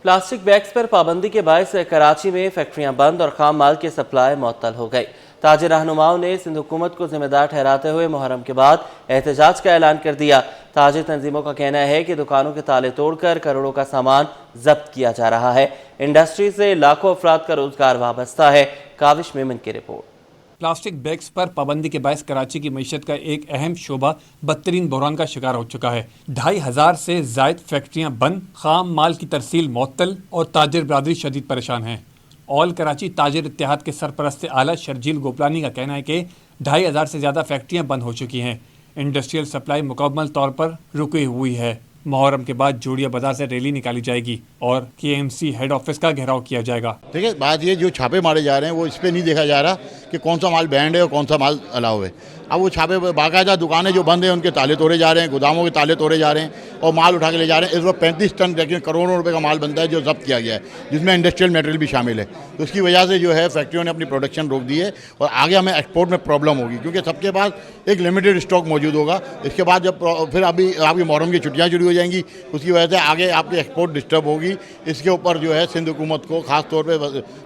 Plastic bags पर पाबंदी के बायस कराची में फैक्ट्रियां बंद और खाम माल की सप्लाई मुअत्तल हो गई। ताजिर रहनुमाओं ने सिंध हुकूमत को जिम्मेदार ठहराते हुए मुहर्रम के बाद एहतजाज का ऐलान कर दिया। ताजिर तंजीमों का कहना है कि दुकानों के ताले तोड़कर करोड़ों का सामान जब्त किया जा रहा है। इंडस्ट्री से लाखों अफराद का रोजगार वाबस्ता है। काविश मेमन की रिपोर्ट। प्लास्टिक बैग्स पर पाबंदी के बायस कराची की मईशत का एक अहम शोबा बदतरीन बहरान का शिकार हो चुका है। 2500 से जायद फैक्ट्रियां बंद, खाम माल की तरसील मुअत्तल और ताजिर बरादरी शदीद परेशान हैं। ऑल कराची ताजिर इत्तेहाद के सरपरस्त आला शर्जील गोपलानी का कहना है कि 2500 से ज़्यादा फैक्ट्रियां बंद हो चुकी हैं। इंडस्ट्रियल सप्लाई मुकम्मल तौर पर रुकी हुई है। मुहर्रम के बाद जोड़िया बाजार से रैली निकाली जाएगी और KMC हेड ऑफिस का घेराव किया जाएगा। देखिए, बात ये जो छापे मारे जा रहे हैं वो इस पे नहीं देखा जा रहा कि कौन सा माल बैंड है और कौन सा माल अलाउ है। अब वो छापे बाकायदा दुकानें जो बंद हैं उनके ताले तोड़े जा रहे हैं, गोदामों के ताले तोड़े जा रहे हैं और माल उठा के ले जा रहे हैं। इस वक्त 35 टन देखिए करोड़ों रुपए का माल बनता है जो जब्त किया गया है, जिसमें इंडस्ट्रियल मटेरियल भी शामिल है। तो उसकी वजह से जो है फैक्ट्रियों ने अपनी प्रोडक्शन रोक दी है और आगे हमें एक्सपोर्ट में प्रॉब्लम होगी, क्योंकि सबके पास एक लिमिटेड स्टॉक मौजूद होगा। इसके बाद जब फिर अभी आपकी मुहर्रम की छुट्टियाँ शुरू हो जाएंगी, उसकी वजह से आगे आपकी एक्सपोर्ट डिस्टर्ब होगी। इसके ऊपर जो है सिंध हुकूमत को खास तौर पे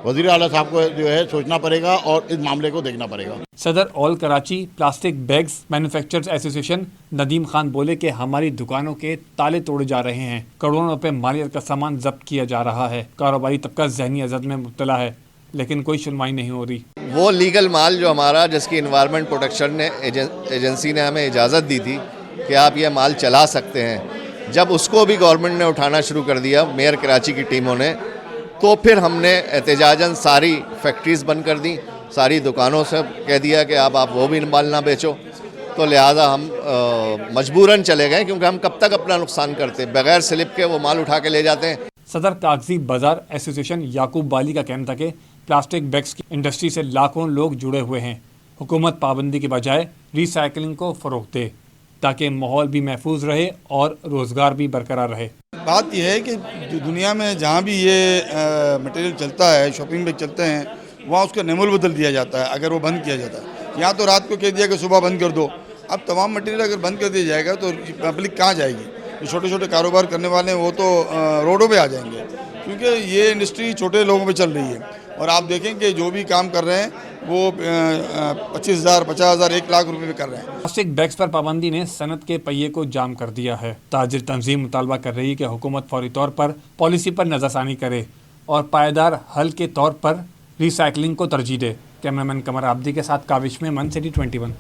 वज़ीर आला साहब को जो है सोचना पड़ेगा और इस मामले को देखना पड़ेगा। सदर all Karachi plastic bags manufacturers association Nadeem Khan बोले कि हमारी दुकानों के ताले तोड़े जा रहे हैं, करोड़ों रुपए मालियत का सामान जब्त किया जा रहा है। कारोबारी तबका ज़हनी अज़द में मुब्तला है, लेकिन कोई सुनवाई नहीं हो रही। वो लीगल माल जो हमारा, जिसकी इन्वायरमेंट प्रोटेक्शन ने एजेंसी ने हमें इजाज़त दी थी कि आप ये माल चला सकते हैं, जब उसको भी गवर्नमेंट ने उठाना शुरू कर दिया मेयर कराची की टीमों ने, तो फिर हमने एहतजाजन सारी फैक्ट्रीज़ बंद कर दी, सारी दुकानों से कह दिया कि आप वो भी माल ना बेचो। तो लिहाजा हम मजबूरन चले गए, क्योंकि हम कब तक अपना नुकसान करते, बगैर स्लिप के वो माल उठा के ले जाते हैं। सदर कागजी बाजार एसोसिएशन याकूब बाली का कहना था कि प्लास्टिक बैग्स की इंडस्ट्री से लाखों लोग जुड़े हुए हैं। हुकूमत पाबंदी के बजाय रिसाइकलिंग को फ़रोग़ दे ताकि माहौल भी महफूज रहे और रोज़गार भी बरकरार रहे। बात यह है कि दुनिया में जहाँ भी ये मटेरियल चलता है, शॉपिंग बैग चलते हैं, वहाँ उसका नेमोल बदल दिया जाता है अगर वो बंद किया जाता है। यहाँ तो रात को कह दिया कि सुबह बंद कर दो। अब तमाम मटेरियल अगर बंद कर दिया जाएगा तो पब्लिक कहाँ जाएगी? जो छोटे छोटे कारोबार करने वाले हैं वो तो रोडों पे आ जाएंगे, क्योंकि ये इंडस्ट्री छोटे लोगों पे चल रही है। और आप देखें कि जो भी काम कर रहे हैं वो 25,000, 50,000, 1 लाख रुपए में कर रहे हैं। प्लास्टिक बैग्स पर पाबंदी ने सनत के पहिए को जाम कर दिया है। ताजिर तंजीम मुतालबा कर रही है कि हुकूमत फौरी तौर पर पॉलिसी पर नज़रसानी करे और पायदार हल के तौर पर रिसाइकलिंग को तरजीह दे। कैमरामैन कमर आब्दी के साथ काविश मेमन, सिटी 21।